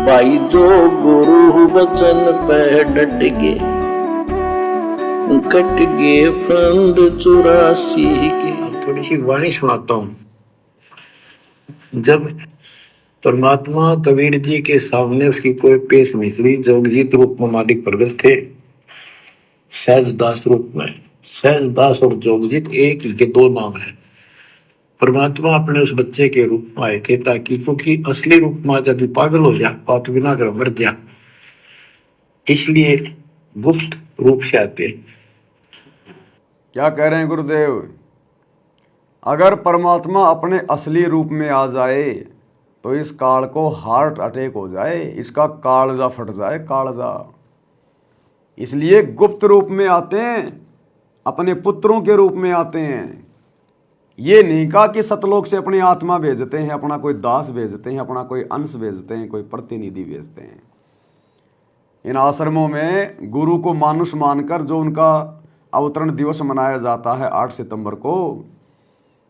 भाई जो गुरु वचन पे डट गए, कट गए फंद 84 के। अब थोड़ी सी वाणी सुनाता हूँ। जब परमात्मा कबीर जी के सामने उसकी कोई पेश मिसरी जोगजीत रूप में मालिक प्रगट थे, सहजदास रूप में। सहजदास और जोगजीत एक ही के दो नाम है। परमात्मा अपने उस बच्चे के रूप में आए थे ताकि, क्योंकि असली रूप में जब पागल हो जा, पाप बिना कर मर जा, इसलिए गुप्त रूप से आते। क्या कह रहे हैं गुरुदेव? अगर परमात्मा अपने असली रूप में आ जाए तो इस काल को हार्ट अटैक हो जाए, इसका कालजा फट जाए, कालजा। इसलिए गुप्त रूप में आते हैं, अपने पुत्रों के रूप में आते हैं। ये नहीं कहा कि सतलोक से अपनी आत्मा भेजते हैं, अपना कोई दास भेजते हैं, अपना कोई अंश भेजते हैं, कोई प्रतिनिधि भेजते हैं। इन आश्रमों में गुरु को मानुष मानकर जो उनका अवतरण दिवस मनाया जाता है 8 सितंबर को,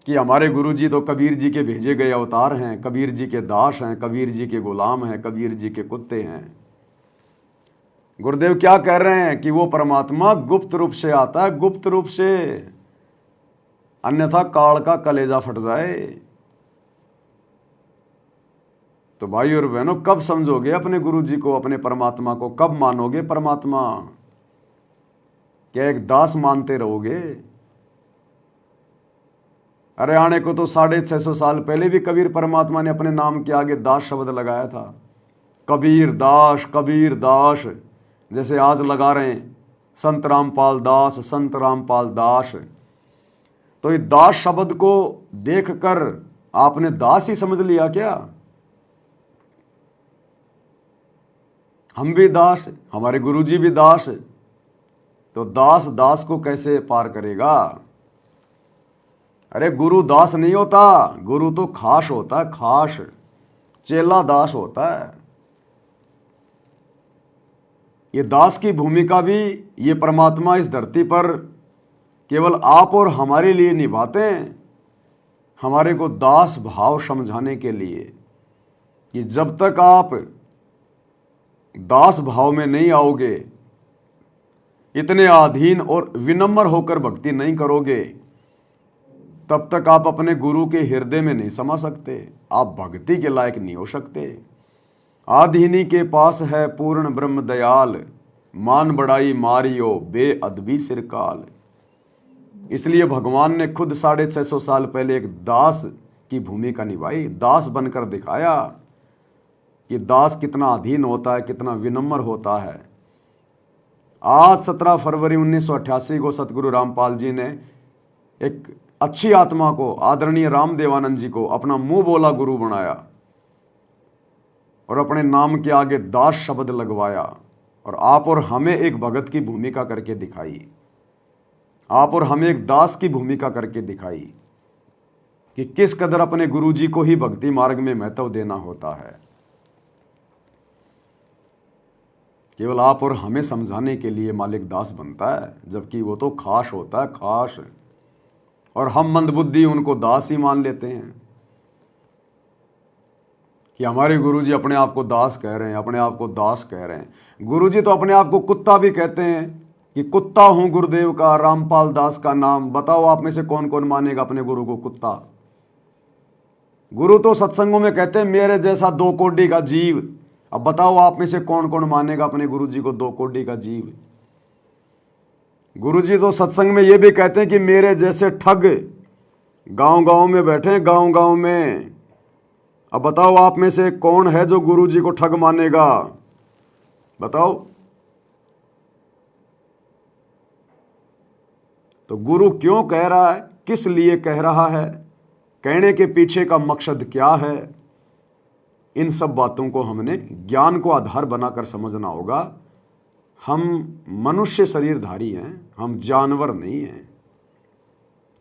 कि हमारे गुरु जी तो कबीर जी के भेजे गए अवतार हैं, कबीर जी के दास हैं, कबीर जी के गुलाम हैं, कबीर जी के कुत्ते हैं। गुरुदेव क्या कह रहे हैं कि वो परमात्मा गुप्त रूप से आता है, गुप्त रूप से, अन्यथा काल का कलेजा फट जाए। तो भाई और बहनों, कब समझोगे अपने गुरु जी को, अपने परमात्मा को? कब मानोगे परमात्मा? क्या एक दास मानते रहोगे? अरे आने को तो 650 साल पहले भी कबीर परमात्मा ने अपने नाम के आगे दास शब्द लगाया था। कबीर दास, कबीर दास, जैसे आज लगा रहे हैं संत रामपाल दास, संत रामपाल दास। तो ये दास शब्द को देखकर आपने दास ही समझ लिया क्या? हम भी दास, हमारे गुरुजी भी दास। तो दास दास को कैसे पार करेगा? अरे गुरु दास नहीं होता, गुरु तो खास होता है, खास। चेला दास होता है। ये दास की भूमिका भी ये परमात्मा इस धरती पर केवल आप और हमारे लिए निभाते हैं, हमारे को दास भाव समझाने के लिए कि जब तक आप दास भाव में नहीं आओगे, इतने अधीन और विनम्र होकर भक्ति नहीं करोगे, तब तक आप अपने गुरु के हृदय में नहीं समा सकते, आप भक्ति के लायक नहीं हो सकते। आधीनी के पास है पूर्ण ब्रह्म दयाल, मान बढ़ाई मारियो बेअदबी सिरकाल। इसलिए भगवान ने खुद 650 साल पहले एक दास की भूमिका निभाई, दास बनकर दिखाया कि दास कितना अधीन होता है, कितना विनम्र होता है। आज 17 फरवरी 1988 को सतगुरु रामपाल जी ने एक अच्छी आत्मा को, आदरणीय रामदेवानंद जी को अपना मुंह बोला गुरु बनाया और अपने नाम के आगे दास शब्द लगवाया, और आप और हमें एक भगत की भूमिका करके दिखाई, आप और हमें एक दास की भूमिका करके दिखाई कि किस कदर अपने गुरु जी को ही भक्ति मार्ग में महत्व देना होता है। केवल आप और हमें समझाने के लिए मालिक दास बनता है, जबकि वो तो खास होता है, खास। और हम मंदबुद्धि उनको दास ही मान लेते हैं कि हमारे गुरुजी अपने आप को दास कह रहे हैं, अपने आप को दास कह रहे हैं। गुरुजी तो अपने आप को कुत्ता भी कहते हैं कि कुत्ता हूं गुरुदेव का, रामपाल दास का नाम। बताओ आप में से कौन कौन मानेगा अपने गुरु को कुत्ता? गुरु तो सत्संगों में कहते हैं मेरे जैसा 2 कोड़ी का जीव। अब बताओ आप में से कौन कौन मानेगा अपने गुरुजी को 2 कोड़ी का जीव? गुरुजी तो सत्संग में ये भी कहते हैं कि मेरे जैसे ठग गांव गांव में बैठे, गांव गांव में। अब बताओ आप में से कौन है जो गुरुजी को ठग मानेगा? बताओ। तो गुरु क्यों कह रहा है, किस लिए कह रहा है, कहने के पीछे का मकसद क्या है, इन सब बातों को हमने ज्ञान को आधार बनाकर समझना होगा। हम मनुष्य शरीरधारी हैं, हम जानवर नहीं हैं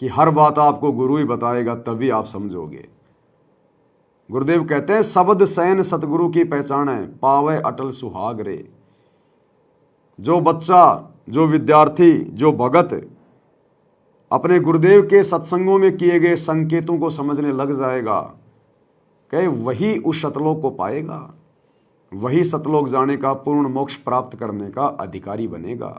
कि हर बात आपको गुरु ही बताएगा तभी आप समझोगे। गुरुदेव कहते हैं शब्द सैन सतगुरु की पहचान है, पावे अटल सुहाग रे। जो बच्चा, जो विद्यार्थी, जो भगत अपने गुरुदेव के सत्संगों में किए गए संकेतों को समझने लग जाएगा, कहे वही उस शतलोक को पाएगा। वही सतलोक जाने का, पूर्ण मोक्ष प्राप्त करने का अधिकारी बनेगा।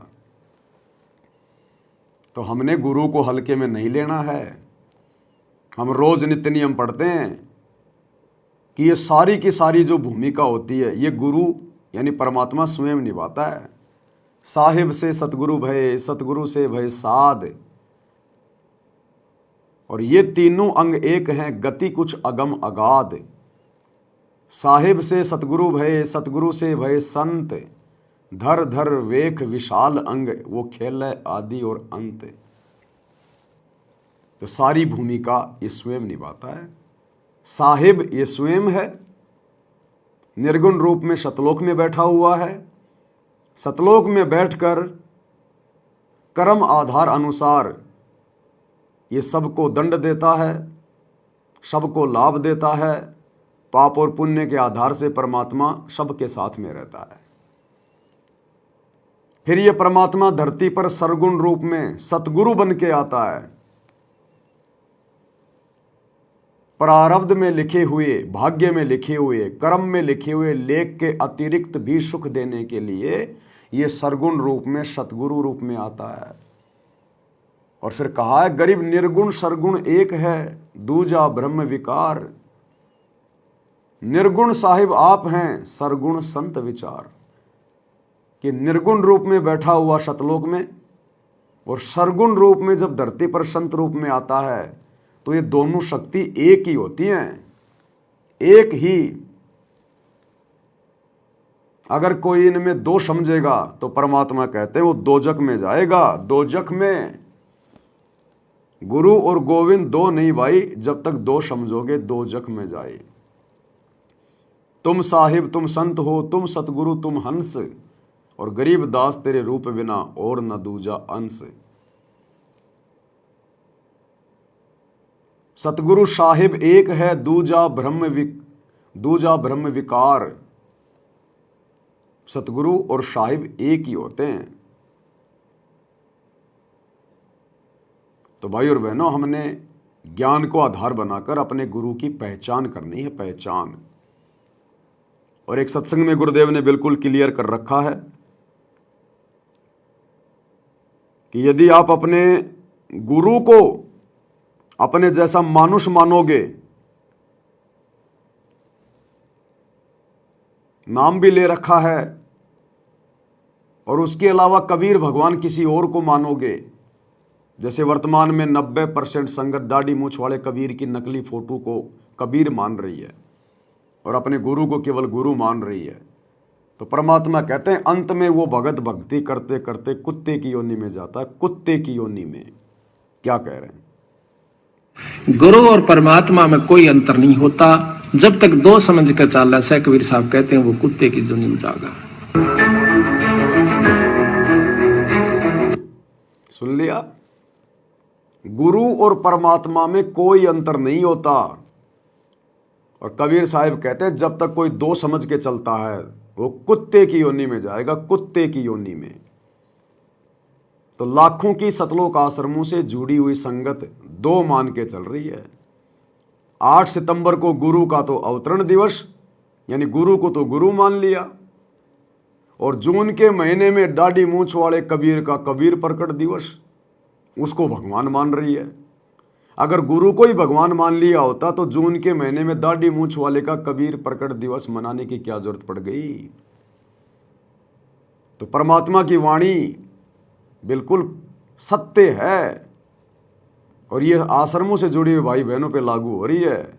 तो हमने गुरु को हल्के में नहीं लेना है। हम रोज नित्य नियम पढ़ते हैं कि ये सारी की सारी जो भूमिका होती है ये गुरु यानी परमात्मा स्वयं निभाता है। साहिब से सतगुरु भय, सतगुरु से भय साध, और ये तीनों अंग एक हैं, गति कुछ अगम अगाध। साहिब से सतगुरु भय, सतगुरु से भय संत, धर धर वेख विशाल अंग, वो खेल आदि और अंत। तो सारी भूमिका ये स्वयं निभाता है। साहिब ये स्वयं है, निर्गुण रूप में सतलोक में बैठा हुआ है। सतलोक में बैठकर कर्म आधार अनुसार ये सबको दंड देता है, सबको लाभ देता है। पाप और पुण्य के आधार से परमात्मा सबके साथ में रहता है। फिर ये परमात्मा धरती पर सरगुण रूप में सतगुरु बन के आता है। प्रारब्ध में लिखे हुए, भाग्य में लिखे हुए, कर्म में लिखे हुए लेख के अतिरिक्त भी सुख देने के लिए ये सरगुण रूप में सतगुरु रूप में आता है। और फिर कहा है गरीब निर्गुण सरगुण एक है, दूजा ब्रह्म विकार। निर्गुण साहिब आप हैं, सरगुण संत विचार। कि निर्गुण रूप में बैठा हुआ सतलोक में और सरगुण रूप में जब धरती पर संत रूप में आता है तो ये दोनों शक्ति एक ही होती हैं, एक ही। अगर कोई इनमें दो समझेगा तो परमात्मा कहते हैं वो दोजक में जाएगा। दोजक में गुरु और गोविंद दो नहीं भाई, जब तक दो समझोगे दोजक में जाए। तुम साहिब तुम संत हो, तुम सतगुरु तुम हंस, और गरीब दास तेरे रूप बिना और न दूजा अंश। सतगुरु साहिब एक है, दूजा ब्रह्म विकार। सतगुरु और साहिब एक ही होते हैं। तो भाई और बहनों, हमने ज्ञान को आधार बनाकर अपने गुरु की पहचान करनी है, पहचान। और एक सत्संग में गुरुदेव ने बिल्कुल क्लियर कर रखा है कि यदि आप अपने गुरु को अपने जैसा मानुष मानोगे, नाम भी ले रखा है, और उसके अलावा कबीर भगवान किसी और को मानोगे, जैसे वर्तमान में 90% संगत दाढ़ी मूछ वाले कबीर की नकली फोटो को कबीर मान रही है और अपने गुरु को केवल गुरु मान रही है, तो परमात्मा कहते हैं अंत में वो भगत भक्ति करते करते कुत्ते की योनि में जाता है। कुत्ते की योनि में। क्या कह रहे हैं? गुरु और परमात्मा में कोई अंतर नहीं होता, जब तक दो समझ कर चाला से कबीर साहब कहते हैं वो कुत्ते की योनि में जाएगा। सुन लिया? गुरु और परमात्मा में कोई अंतर नहीं होता। और कबीर साहिब कहते हैं जब तक कोई दो समझ के चलता है वो कुत्ते की योनि में जाएगा, कुत्ते की योनि में। तो लाखों की सतलोक आश्रमों से जुड़ी हुई संगत दो मान के चल रही है। 8 सितंबर को गुरु का तो अवतरण दिवस, यानी गुरु को तो गुरु मान लिया, और जून के महीने में दाढ़ी मूछ वाले कबीर का कबीर प्रकट दिवस, उसको भगवान मान रही है। अगर गुरु को ही भगवान मान लिया होता तो जून के महीने में दाढ़ी मूछ वाले का कबीर प्रकट दिवस मनाने की क्या जरूरत पड़ गई? तो परमात्मा की वाणी बिल्कुल सत्य है, और ये आश्रमों से जुड़े हुए भाई बहनों पे लागू हो रही है।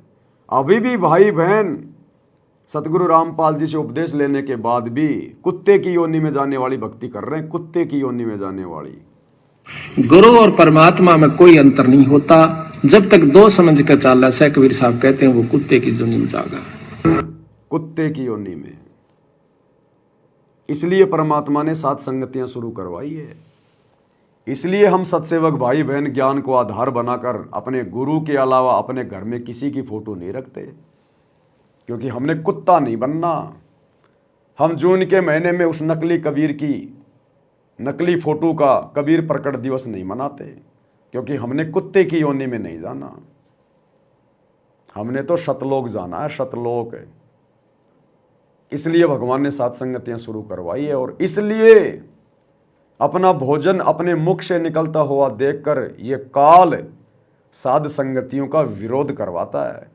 अभी भी भाई बहन सतगुरु रामपाल जी से उपदेश लेने के बाद भी कुत्ते की योनि में जाने वाली भक्ति कर रहे हैं, कुत्ते की योनि में जाने वाली। गुरु और परमात्मा में कोई अंतर नहीं होता, जब तक दो समझ कर चाला से कबीर साहब कहते हैं वो कुत्ते की योनि में जाएगा। कुत्ते की योनि में। इसलिए परमात्मा ने 7 संगतियां शुरू करवाई है। इसलिए हम सत्सेवक भाई बहन ज्ञान को आधार बनाकर अपने गुरु के अलावा अपने घर में किसी की फोटो नहीं रखते, क्योंकि हमने कुत्ता नहीं बनना। हम जून के महीने में उस नकली कबीर की नकली फोटो का कबीर प्रकट दिवस नहीं मनाते, क्योंकि हमने कुत्ते की योनि में नहीं जाना। हमने तो सतलोक जाना है, सतलोक है। इसलिए भगवान ने सात संगतियां शुरू करवाई है। और इसलिए अपना भोजन अपने मुख से निकलता हुआ देखकर ये काल साध संगतियों का विरोध करवाता है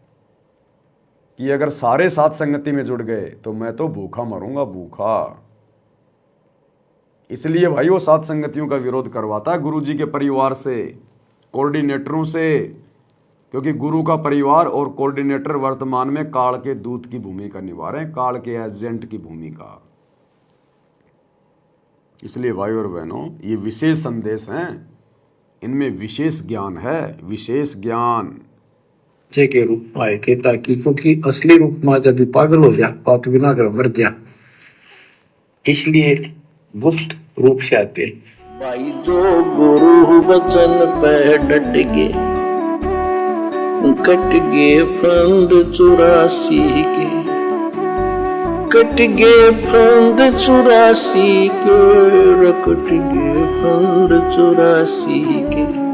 कि अगर सारे सात संगति में जुड़ गए तो मैं तो भूखा मरूंगा, भूखा। इसलिए भाई वो सात संगतियों का विरोध करवाता है गुरु जी के परिवार से, कोऑर्डिनेटरों से, क्योंकि गुरु का परिवार और कोऑर्डिनेटर वर्तमान में काल के दूत की भूमिका निभा रहे हैं, काल के एजेंट की भूमिका। इसलिए भाई और बहनों, ये विशेष संदेश हैं, इनमें विशेष ज्ञान है, विशेष ज्ञान। बच्चे के रूप में आए थे ताकि, क्योंकि असली रूप में जब पागल हो जा, पात बिना कर मर जा, इसलिए गुप्त रूप से आते। भाई जो गुरु बचन पे डट गे, कट गे फंद 84 के, कट गे फंद 84 के, कट गे फंद 84 के।